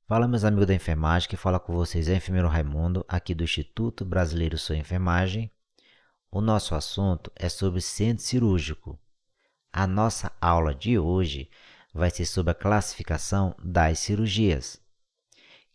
Fala, meus amigos da enfermagem, que fala com vocês é o enfermeiro Raimundo, aqui do Instituto Brasileiro Sou Enfermagem. O nosso assunto é sobre centro cirúrgico. A nossa aula de hoje vai ser sobre a classificação das cirurgias,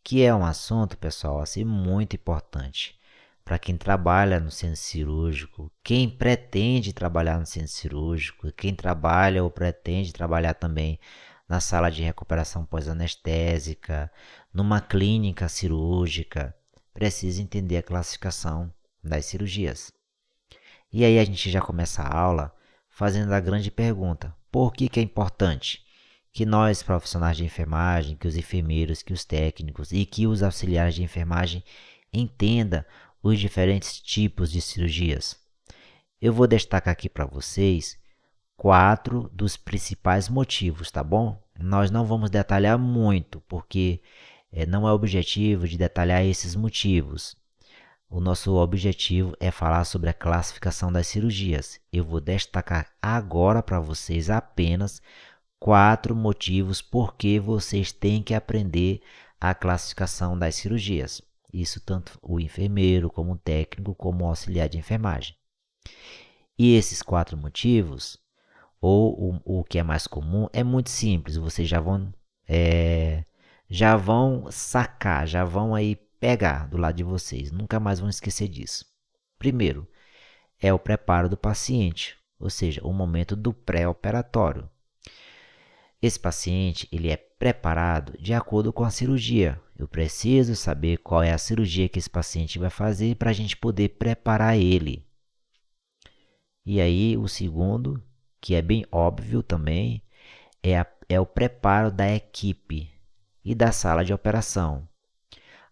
que é um assunto, pessoal, assim, muito importante para quem trabalha no centro cirúrgico, quem pretende trabalhar no centro cirúrgico, quem trabalha ou pretende trabalhar também na sala de recuperação pós-anestésica, numa clínica cirúrgica, precisa entender a classificação das cirurgias. E aí a gente já começa a aula fazendo a grande pergunta: por que é importante que nós, profissionais de enfermagem, que os enfermeiros, que os técnicos e que os auxiliares de enfermagem entendam os diferentes tipos de cirurgias? Eu vou destacar aqui para vocês 4 dos principais motivos, tá bom? Nós não vamos detalhar muito, porque não é objetivo de detalhar esses motivos. O nosso objetivo é falar sobre a classificação das cirurgias. Eu vou destacar agora para vocês apenas 4 motivos por que vocês têm que aprender a classificação das cirurgias. Isso tanto o enfermeiro, como o técnico, como o auxiliar de enfermagem. E esses 4 motivos, ou o que é mais comum, é muito simples. Vocês já vão sacar, já vão aí pegar do lado de vocês. Nunca mais vão esquecer disso. Primeiro, é o preparo do paciente, ou seja, o momento do pré-operatório. Esse paciente ele é preparado de acordo com a cirurgia. Eu preciso saber qual é a cirurgia que esse paciente vai fazer para a gente poder preparar ele. E aí, o segundo, que é bem óbvio também, é o preparo da equipe e da sala de operação.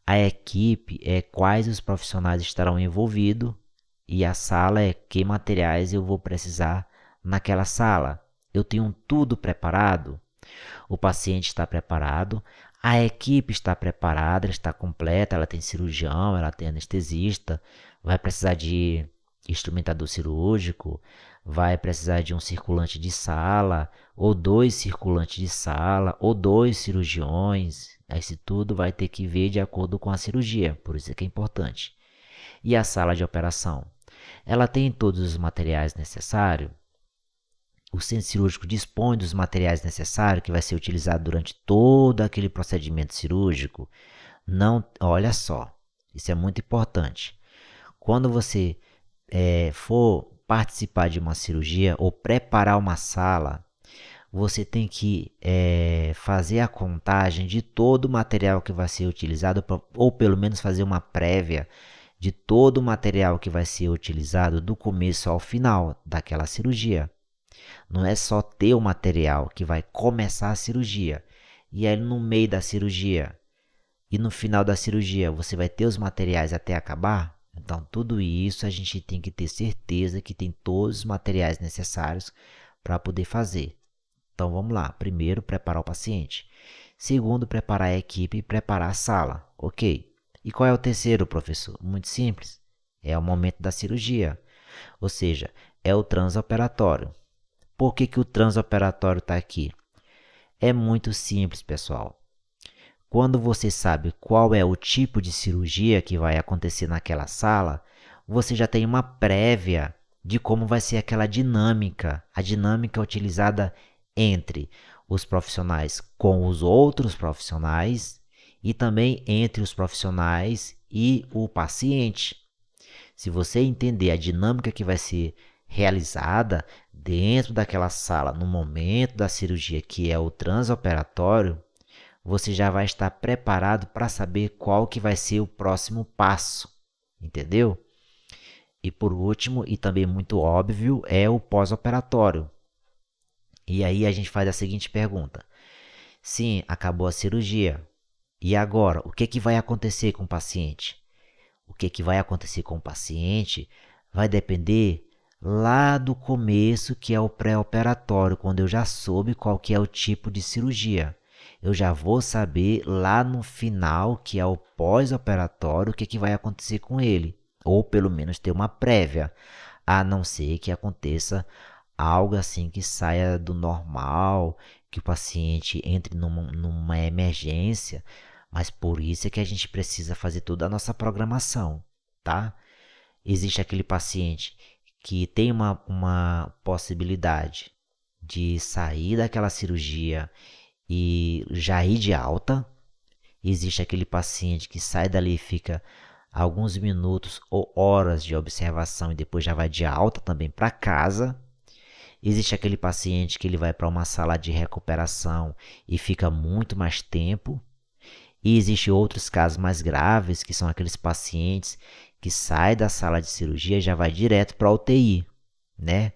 A equipe é quais os profissionais estarão envolvidos e a sala é que materiais eu vou precisar naquela sala. Eu tenho tudo preparado? O paciente está preparado, a equipe está preparada, ela está completa, ela tem cirurgião, ela tem anestesista, vai precisar de instrumentador cirúrgico, vai precisar de um circulante de sala, ou 2 circulantes de sala, ou 2 cirurgiões. Isso tudo vai ter que ver de acordo com a cirurgia, por isso é que é importante. E a sala de operação? Ela tem todos os materiais necessários? O centro cirúrgico dispõe dos materiais necessários que vai ser utilizado durante todo aquele procedimento cirúrgico? Não, olha só, isso é muito importante. Quando você for participar de uma cirurgia ou preparar uma sala, você tem que fazer a contagem de todo o material que vai ser utilizado, ou pelo menos fazer uma prévia de todo o material que vai ser utilizado do começo ao final daquela cirurgia. Não é só ter o material que vai começar a cirurgia, e aí no meio da cirurgia e no final da cirurgia você vai ter os materiais até acabar. Então, tudo isso a gente tem que ter certeza que tem todos os materiais necessários para poder fazer. Então, vamos lá. Primeiro, preparar o paciente. Segundo, preparar a equipe e preparar a sala. Ok. E qual é o terceiro, professor? Muito simples. É o momento da cirurgia. Ou seja, é o transoperatório. Por que o transoperatório está aqui? É muito simples, pessoal. Quando você sabe qual é o tipo de cirurgia que vai acontecer naquela sala, você já tem uma prévia de como vai ser aquela dinâmica, a dinâmica utilizada entre os profissionais com os outros profissionais e também entre os profissionais e o paciente. Se você entender a dinâmica que vai ser realizada dentro daquela sala no momento da cirurgia, que é o transoperatório, você já vai estar preparado para saber qual que vai ser o próximo passo, entendeu? E por último, e também muito óbvio, é o pós-operatório. E aí a gente faz a seguinte pergunta: sim, acabou a cirurgia. E agora, o que vai acontecer com o paciente? O que vai acontecer com o paciente vai depender lá do começo, que é o pré-operatório, quando eu já soube qual que é o tipo de cirurgia. Eu já vou saber lá no final, que é o pós-operatório, o que vai acontecer com ele. Ou pelo menos ter uma prévia, a não ser que aconteça algo assim que saia do normal, que o paciente entre numa emergência, Mas por isso é que a gente precisa fazer toda a nossa programação, tá? Existe aquele paciente que tem uma possibilidade de sair daquela cirurgia e já ir de alta. Existe aquele paciente que sai dali e fica alguns minutos ou horas de observação e depois já vai de alta também para casa. Existe aquele paciente que ele vai para uma sala de recuperação e fica muito mais tempo. E existem outros casos mais graves, que são aqueles pacientes que saem da sala de cirurgia e já vai direto para a UTI, né?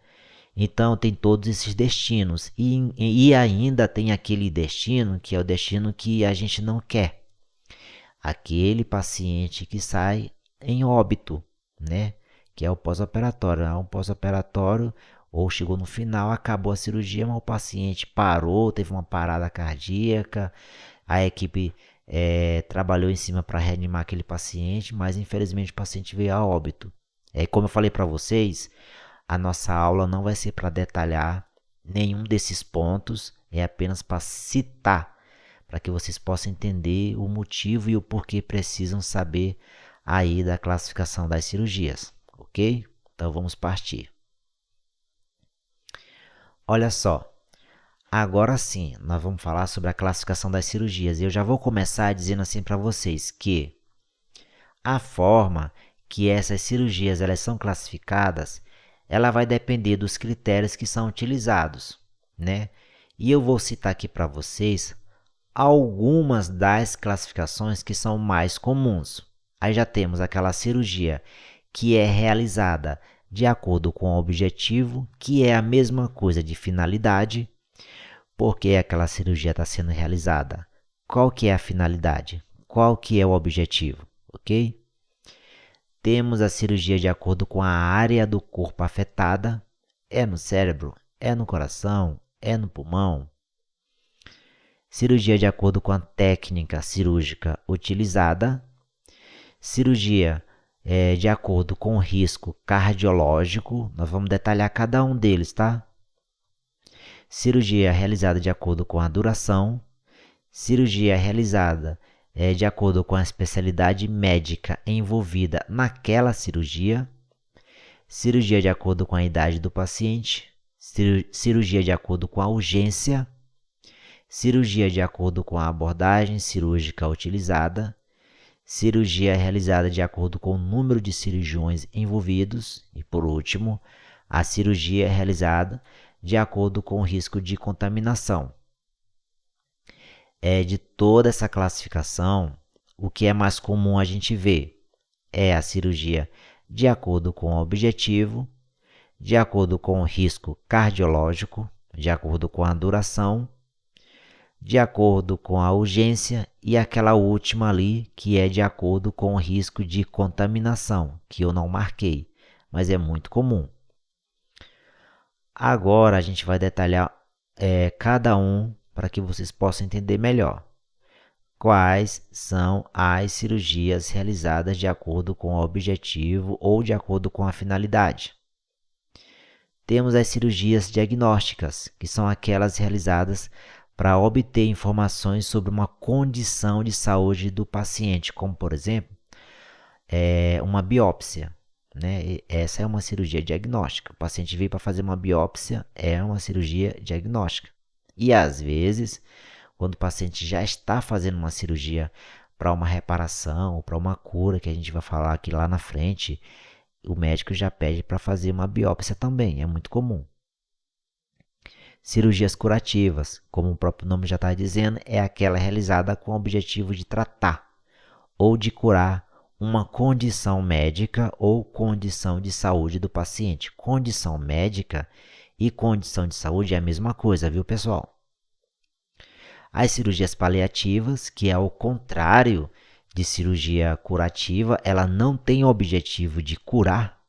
Então tem todos esses destinos. E ainda tem aquele destino que é o destino que a gente não quer. Aquele paciente que sai em óbito, né? Que é o pós-operatório. Um pós-operatório ou chegou no final, acabou a cirurgia, mas o paciente parou, teve uma parada cardíaca, a equipe trabalhou em cima para reanimar aquele paciente, mas infelizmente o paciente veio a óbito. Como eu falei para vocês, a nossa aula não vai ser para detalhar nenhum desses pontos, é apenas para citar, para que vocês possam entender o motivo e o porquê precisam saber aí da classificação das cirurgias, ok? Então vamos partir. Olha só, agora sim, nós vamos falar sobre a classificação das cirurgias. E eu já vou começar dizendo assim para vocês que a forma que essas cirurgias elas são classificadas, ela vai depender dos critérios que são utilizados, né? E eu vou citar aqui para vocês algumas das classificações que são mais comuns. Aí já temos aquela cirurgia que é realizada de acordo com o objetivo, que é a mesma coisa de finalidade. Por que aquela cirurgia está sendo realizada? Qual que é a finalidade? Qual que é o objetivo? Ok? Temos a cirurgia de acordo com a área do corpo afetada. É no cérebro? É no coração? É no pulmão? Cirurgia de acordo com a técnica cirúrgica utilizada. Cirurgia de acordo com o risco cardiológico. Nós vamos detalhar cada um deles, tá? Cirurgia realizada de acordo com a duração. Cirurgia realizada de acordo com a especialidade médica envolvida naquela cirurgia. Cirurgia de acordo com a idade do paciente. Cirurgia de acordo com a urgência. Cirurgia de acordo com a abordagem cirúrgica utilizada. Cirurgia realizada de acordo com o número de cirurgiões envolvidos. E por último, a cirurgia realizada de acordo com o risco de contaminação. De toda essa classificação, o que é mais comum a gente ver é a cirurgia de acordo com o objetivo, de acordo com o risco cardiológico, de acordo com a duração, de acordo com a urgência e aquela última ali que é de acordo com o risco de contaminação, que eu não marquei, mas é muito comum. Agora a gente vai detalhar cada um para que vocês possam entender melhor. Quais são as cirurgias realizadas de acordo com o objetivo ou de acordo com a finalidade? Temos as cirurgias diagnósticas, que são aquelas realizadas para obter informações sobre uma condição de saúde do paciente, como por exemplo, uma biópsia. Né? Essa é uma cirurgia diagnóstica. O paciente veio para fazer uma biópsia, é uma cirurgia diagnóstica. E às vezes, quando o paciente já está fazendo uma cirurgia para uma reparação ou para uma cura, que a gente vai falar aqui lá na frente, o médico já pede para fazer uma biópsia também, é muito comum. Cirurgias curativas, como o próprio nome já está dizendo, é aquela realizada com o objetivo de tratar ou de curar uma condição médica ou condição de saúde do paciente. Condição médica e condição de saúde é a mesma coisa, viu, pessoal? As cirurgias paliativas, que é o contrário de cirurgia curativa, ela não tem o objetivo de curar,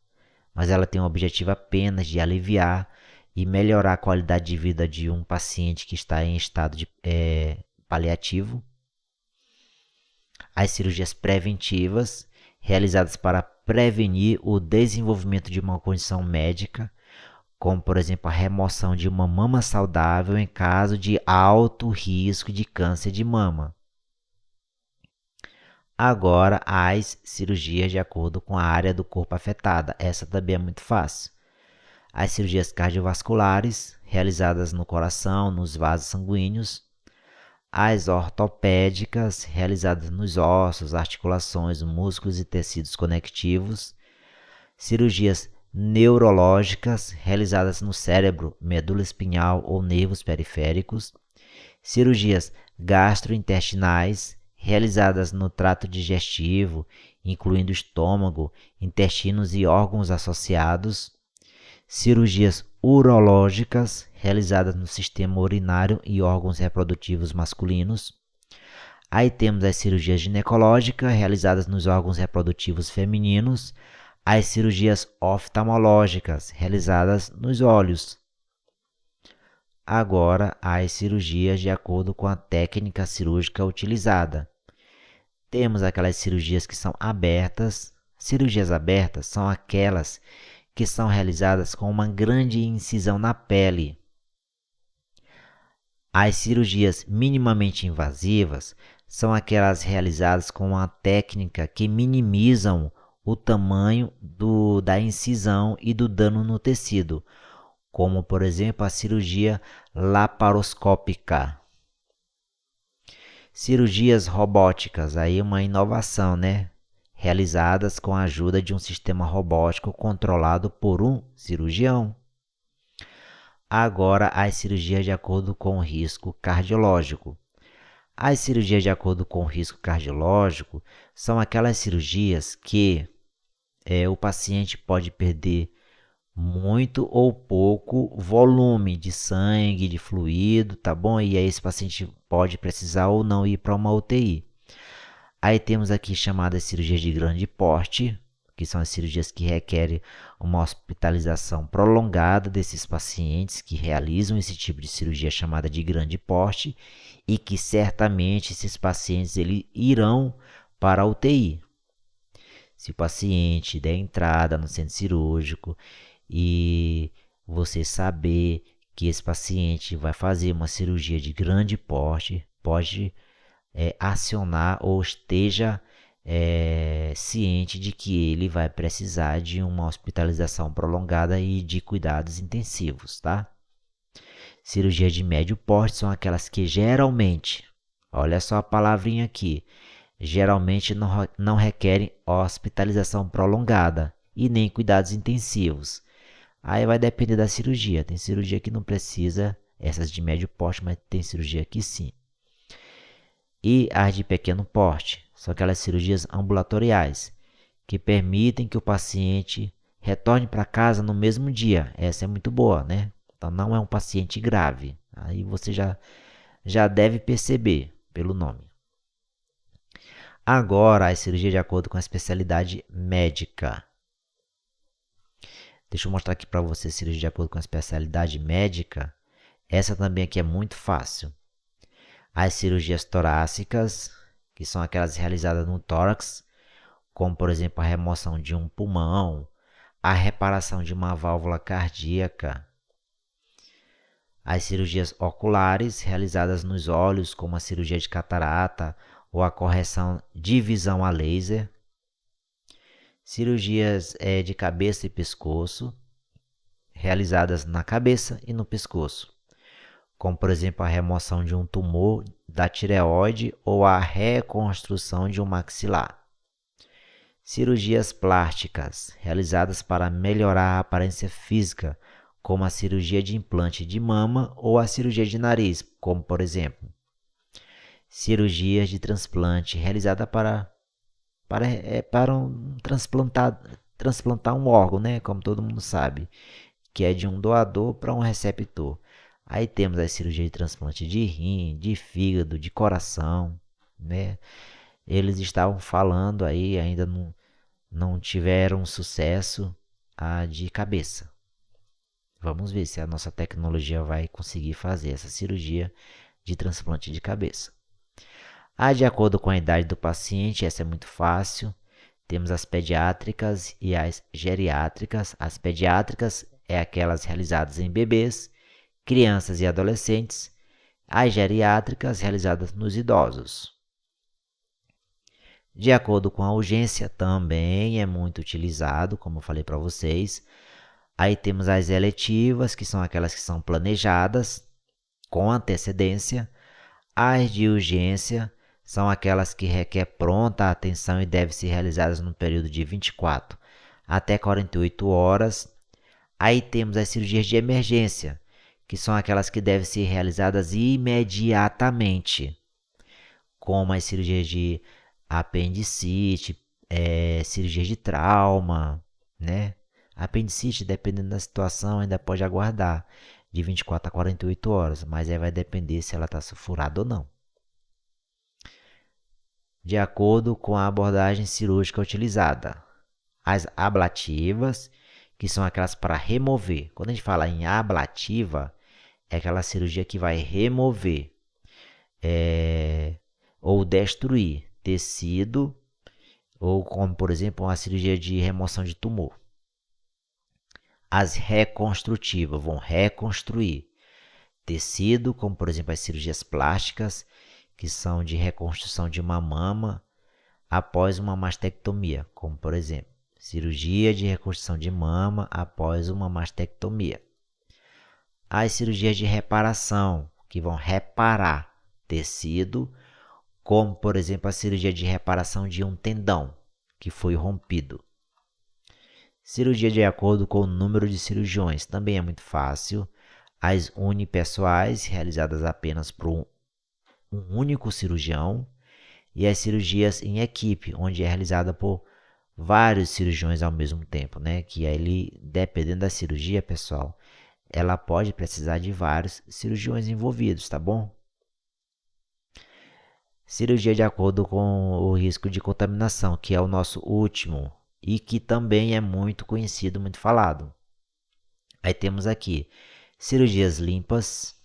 mas ela tem o objetivo apenas de aliviar e melhorar a qualidade de vida de um paciente que está em estado de paliativo. As cirurgias preventivas, realizadas para prevenir o desenvolvimento de uma condição médica, como por exemplo a remoção de uma mama saudável em caso de alto risco de câncer de mama. Agora, as cirurgias de acordo com a área do corpo afetada. Essa também é muito fácil. As cirurgias cardiovasculares, realizadas no coração, nos vasos sanguíneos. As ortopédicas, realizadas nos ossos, articulações, músculos e tecidos conectivos. Cirurgias neurológicas, realizadas no cérebro, medula espinhal ou nervos periféricos. Cirurgias gastrointestinais, realizadas no trato digestivo, incluindo estômago, intestinos e órgãos associados. Cirurgias urológicas, realizadas no sistema urinário e órgãos reprodutivos masculinos. Aí temos as cirurgias ginecológicas, realizadas nos órgãos reprodutivos femininos. As cirurgias oftalmológicas, realizadas nos olhos. Agora, as cirurgias de acordo com a técnica cirúrgica utilizada. Temos aquelas cirurgias que são abertas. Cirurgias abertas são aquelas que são realizadas com uma grande incisão na pele. As cirurgias minimamente invasivas são aquelas realizadas com uma técnica que minimizam o tamanho da incisão e do dano no tecido, como por exemplo a cirurgia laparoscópica. Cirurgias robóticas, aí uma inovação, né? Realizadas com a ajuda de um sistema robótico controlado por um cirurgião. Agora, as cirurgias de acordo com o risco cardiológico. As cirurgias de acordo com o risco cardiológico são aquelas cirurgias que o paciente pode perder muito ou pouco volume de sangue, de fluido, tá bom? E aí esse paciente pode precisar ou não ir para uma UTI. Aí temos aqui chamadas cirurgias de grande porte, que são as cirurgias que requerem uma hospitalização prolongada desses pacientes que realizam esse tipo de cirurgia chamada de grande porte e que certamente esses pacientes irão para a UTI. Se o paciente der entrada no centro cirúrgico e você saber que esse paciente vai fazer uma cirurgia de grande porte, pode acionar ou esteja ciente de que ele vai precisar de uma hospitalização prolongada e de cuidados intensivos, tá? Cirurgias de médio porte são aquelas que geralmente, olha só a palavrinha aqui, geralmente não requerem hospitalização prolongada e nem cuidados intensivos. Aí vai depender da cirurgia. Tem cirurgia que não precisa, essas de médio porte, mas tem cirurgia que sim. E as de pequeno porte são aquelas cirurgias ambulatoriais que permitem que o paciente retorne para casa no mesmo dia. Essa é muito boa, né? Então não é um paciente grave. Aí você já deve perceber pelo nome. Agora, as cirurgias de acordo com a especialidade médica. Deixa eu mostrar aqui para você a cirurgia de acordo com a especialidade médica. Essa também aqui é muito fácil. As cirurgias torácicas, que são aquelas realizadas no tórax, como por exemplo a remoção de um pulmão, a reparação de uma válvula cardíaca. As cirurgias oculares, realizadas nos olhos, como a cirurgia de catarata ou a correção de visão a laser. Cirurgias de cabeça e pescoço, realizadas na cabeça e no pescoço, como por exemplo a remoção de um tumor da tireoide ou a reconstrução de um maxilar. Cirurgias plásticas, realizadas para melhorar a aparência física, como a cirurgia de implante de mama ou a cirurgia de nariz, como por exemplo. Cirurgias de transplante, realizada para transplantar um órgão, né? Como todo mundo sabe, que é de um doador para um receptor. Aí temos a cirurgia de transplante de rim, de fígado, de coração, né? Eles estavam falando aí, ainda não tiveram sucesso a de cabeça. Vamos ver se a nossa tecnologia vai conseguir fazer essa cirurgia de transplante de cabeça. De acordo com a idade do paciente, essa é muito fácil. Temos as pediátricas e as geriátricas. As pediátricas é aquelas realizadas em bebês, crianças e adolescentes. As geriátricas realizadas nos idosos. De acordo com a urgência, também é muito utilizado, como eu falei para vocês. Aí temos as eletivas, que são aquelas que são planejadas com antecedência. As de urgência são aquelas que requer pronta atenção e devem ser realizadas no período de 24 até 48 horas. Aí temos as cirurgias de emergência, que são aquelas que devem ser realizadas imediatamente, como as cirurgias de apendicite, cirurgias de trauma, né? Apendicite, dependendo da situação, ainda pode aguardar de 24 a 48 horas, mas aí vai depender se ela está sulfurada ou não. De acordo com a abordagem cirúrgica utilizada. As ablativas, que são aquelas para remover. Quando a gente fala em ablativa, é aquela cirurgia que vai remover ou destruir tecido, ou como, por exemplo, uma cirurgia de remoção de tumor. As reconstrutivas vão reconstruir tecido, como por exemplo as cirurgias plásticas, que são de reconstrução de uma mama após uma mastectomia, como por exemplo, cirurgia de reconstrução de mama após uma mastectomia. As cirurgias de reparação, que vão reparar tecido, como por exemplo a cirurgia de reparação de um tendão que foi rompido. Cirurgia de acordo com o número de cirurgiões, também é muito fácil. As unipessoais, realizadas apenas por um único cirurgião, e as cirurgias em equipe, onde é realizada por vários cirurgiões ao mesmo tempo, né? Que aí, dependendo da cirurgia, pessoal, ela pode precisar de vários cirurgiões envolvidos, tá bom? Cirurgia de acordo com o risco de contaminação, que é o nosso último e que também é muito conhecido, muito falado. Aí temos aqui cirurgias limpas,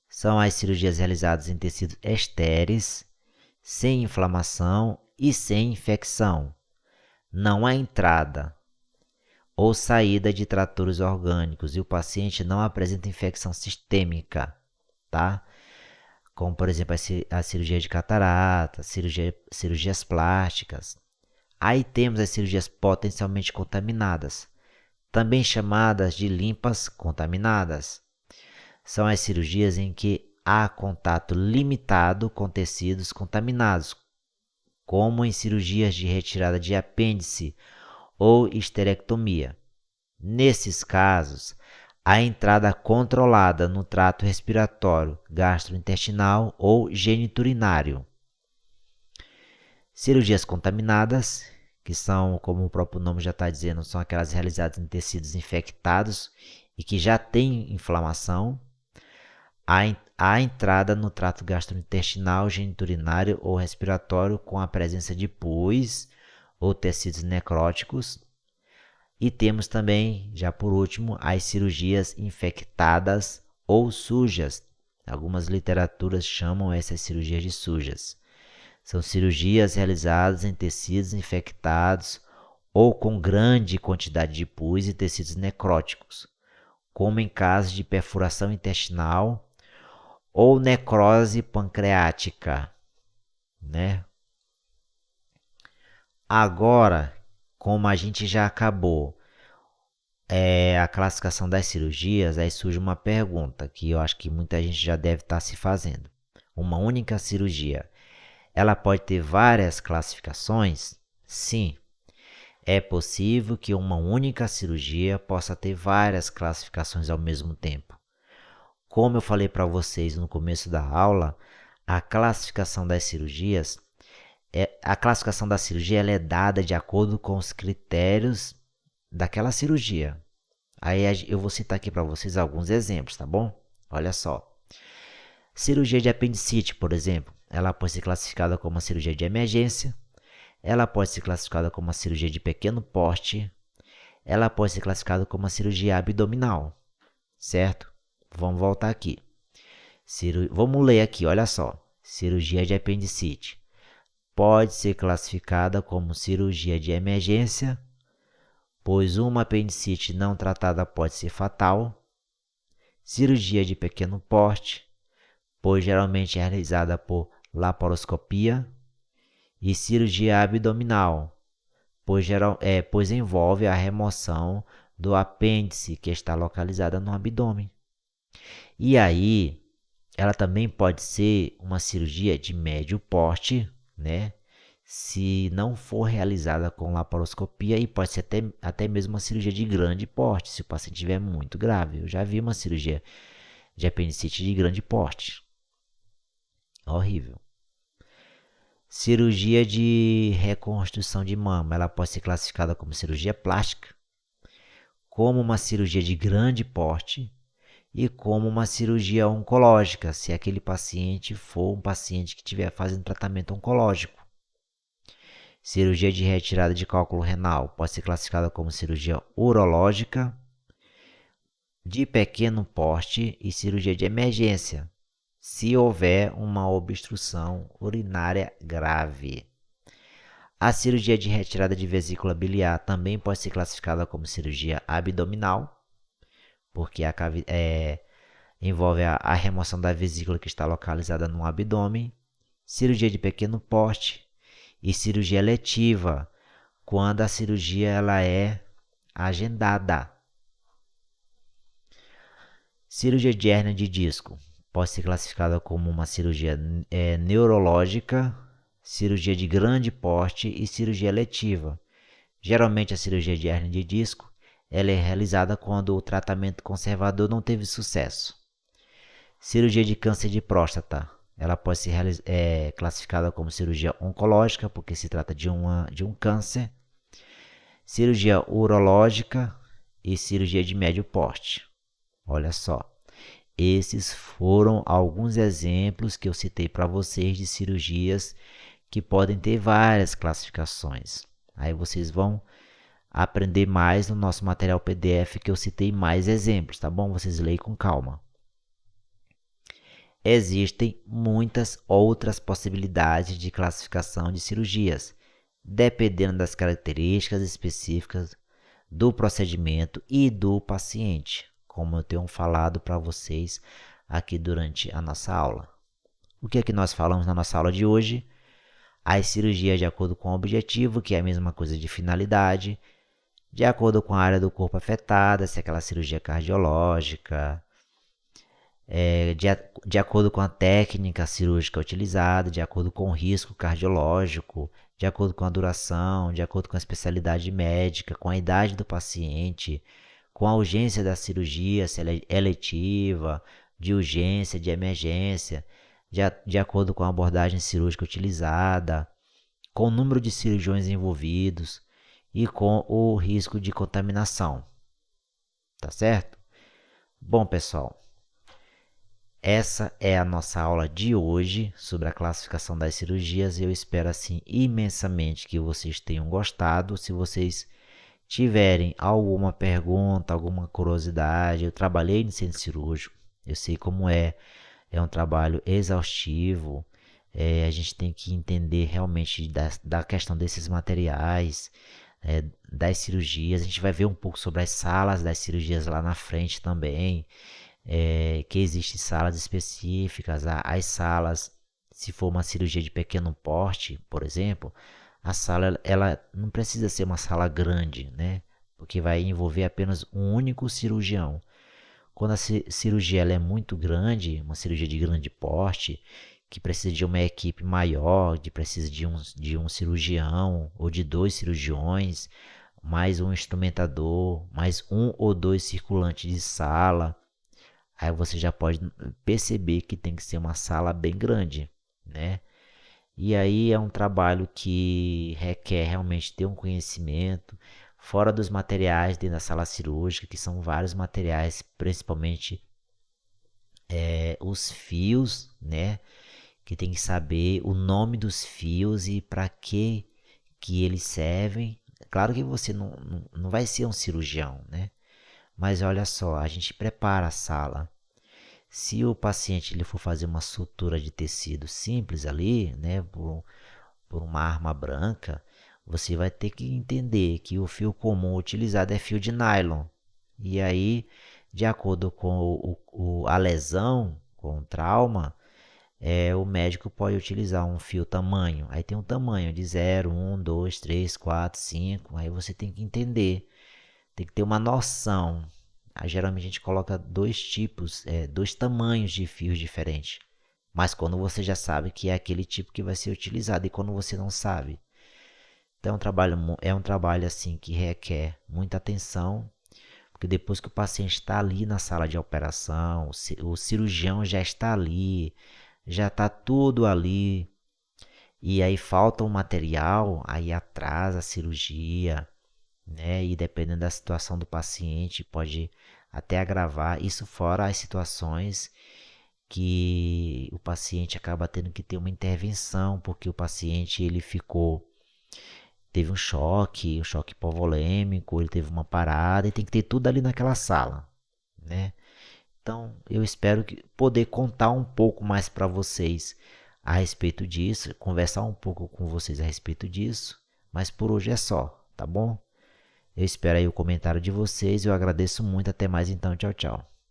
são as cirurgias realizadas em tecidos estéreis, sem inflamação e sem infecção. Não há entrada ou saída de tratores orgânicos e o paciente não apresenta infecção sistêmica, tá? Como, por exemplo, a cirurgia de catarata, cirurgias plásticas. Aí temos as cirurgias potencialmente contaminadas, também chamadas de limpas contaminadas. São as cirurgias em que há contato limitado com tecidos contaminados, como em cirurgias de retirada de apêndice ou esterectomia. Nesses casos, a entrada controlada no trato respiratório, gastrointestinal ou geniturinário. Cirurgias contaminadas, que são, como o próprio nome já está dizendo, são aquelas realizadas em tecidos infectados e que já têm inflamação. A entrada no trato gastrointestinal, geniturinário ou respiratório com a presença de pus ou tecidos necróticos. E temos também, já por último, as cirurgias infectadas ou sujas. Algumas literaturas chamam essas cirurgias de sujas. São cirurgias realizadas em tecidos infectados ou com grande quantidade de pus e tecidos necróticos, como em casos de perfuração intestinal ou necrose pancreática, né? Agora, como a gente já acabou a classificação das cirurgias, aí surge uma pergunta que eu acho que muita gente já deve estar se fazendo. Uma única cirurgia, ela pode ter várias classificações? Sim, é possível que uma única cirurgia possa ter várias classificações ao mesmo tempo. Como eu falei para vocês no começo da aula, a classificação das cirurgias ela é dada de acordo com os critérios daquela cirurgia. Aí eu vou citar aqui para vocês alguns exemplos, tá bom? Olha só. Cirurgia de apendicite, por exemplo, ela pode ser classificada como uma cirurgia de emergência, ela pode ser classificada como uma cirurgia de pequeno porte, ela pode ser classificada como uma cirurgia abdominal, certo? Vamos voltar aqui. Vamos ler aqui, olha só. Cirurgia de apendicite pode ser classificada como cirurgia de emergência, pois uma apendicite não tratada pode ser fatal. Cirurgia de pequeno porte, pois geralmente é realizada por laparoscopia. e cirurgia abdominal, pois envolve a remoção do apêndice que está localizada no abdômen. E aí, ela também pode ser uma cirurgia de médio porte, né? Se não for realizada com laparoscopia, e pode ser até mesmo uma cirurgia de grande porte, se o paciente estiver muito grave. Eu já vi uma cirurgia de apendicite de grande porte. Horrível. Cirurgia de reconstrução de mama, ela pode ser classificada como cirurgia plástica, como uma cirurgia de grande porte e como uma cirurgia oncológica, se aquele paciente for um paciente que estiver fazendo tratamento oncológico. Cirurgia de retirada de cálculo renal pode ser classificada como cirurgia urológica, de pequeno porte e cirurgia de emergência, se houver uma obstrução urinária grave. A cirurgia de retirada de vesícula biliar também pode ser classificada como cirurgia abdominal, porque envolve a remoção da vesícula que está localizada no abdômen. Cirurgia de pequeno porte e cirurgia letiva, quando a cirurgia ela é agendada. Cirurgia de hérnia de disco pode ser classificada como uma cirurgia neurológica, cirurgia de grande porte e cirurgia letiva. Geralmente a cirurgia de hérnia de disco ela é realizada quando o tratamento conservador não teve sucesso. Cirurgia de câncer de próstata, ela pode ser classificada como cirurgia oncológica, porque se trata de um câncer. Cirurgia urológica e cirurgia de médio porte. Olha só, esses foram alguns exemplos que eu citei para vocês de cirurgias que podem ter várias classificações. Aí vocês vão aprender mais no nosso material PDF que eu citei mais exemplos, tá bom? Vocês leem com calma. Existem muitas outras possibilidades de classificação de cirurgias, dependendo das características específicas do procedimento e do paciente, como eu tenho falado para vocês aqui durante a nossa aula. O que é que nós falamos na nossa aula de hoje? As cirurgias de acordo com o objetivo, que é a mesma coisa de finalidade, de acordo com a área do corpo afetada, se é aquela cirurgia cardiológica, de acordo com a técnica cirúrgica utilizada, de acordo com o risco cardiológico, de acordo com a duração, de acordo com a especialidade médica, com a idade do paciente, com a urgência da cirurgia, se ela é eletiva, de urgência, de emergência, de acordo com a abordagem cirúrgica utilizada, com o número de cirurgiões envolvidos e com o risco de contaminação. Tá certo? Bom, pessoal, essa é a nossa aula de hoje sobre a classificação das cirurgias. Eu espero assim imensamente que vocês tenham gostado. Se vocês tiverem alguma pergunta, alguma curiosidade, eu trabalhei no centro cirúrgico, eu sei como é um trabalho exaustivo. A gente tem que entender realmente da questão desses materiais, das cirurgias. A gente vai ver um pouco sobre as salas das cirurgias lá na frente também. Que existem salas específicas, as salas, se for uma cirurgia de pequeno porte, por exemplo, a sala ela não precisa ser uma sala grande, né? Porque vai envolver apenas um único cirurgião. Quando a cirurgia ela é muito grande, uma cirurgia de grande porte, que precisa de uma equipe maior, precisa de um cirurgião ou de 2 cirurgiões, mais um instrumentador, mais 1 ou 2 circulantes de sala. Aí você já pode perceber que tem que ser uma sala bem grande, né? E aí é um trabalho que requer realmente ter um conhecimento, fora dos materiais dentro da sala cirúrgica, que são vários materiais, principalmente os fios, né? Que tem que saber o nome dos fios e para que eles servem. Claro que você não vai ser um cirurgião, né? Mas olha só, a gente prepara a sala. Se o paciente ele for fazer uma sutura de tecido simples ali, né, por uma arma branca, você vai ter que entender que o fio comum utilizado é fio de nylon. E aí, de acordo com a lesão, com o trauma, o médico pode utilizar um fio tamanho. Aí tem um tamanho de 0, 1, 2, 3, 4, 5. Aí você tem que entender, tem que ter uma noção. Aí, geralmente a gente coloca dois tipos, dois tamanhos de fios diferentes. Mas quando você já sabe que é aquele tipo que vai ser utilizado e quando você não sabe. Então é um trabalho assim que requer muita atenção, porque depois que o paciente está ali na sala de operação, o cirurgião já está ali, já está tudo ali, e aí falta um material, aí atrasa a cirurgia, né? E dependendo da situação do paciente, pode até agravar. Isso fora as situações que o paciente acaba tendo que ter uma intervenção, porque o paciente ele teve um choque hipovolêmico, ele teve uma parada e tem que ter tudo ali naquela sala, né? Então, eu espero poder contar um pouco mais para vocês a respeito disso, conversar um pouco com vocês a respeito disso, mas por hoje é só, tá bom? Eu espero aí o comentário de vocês, eu agradeço muito, até mais então, tchau, tchau.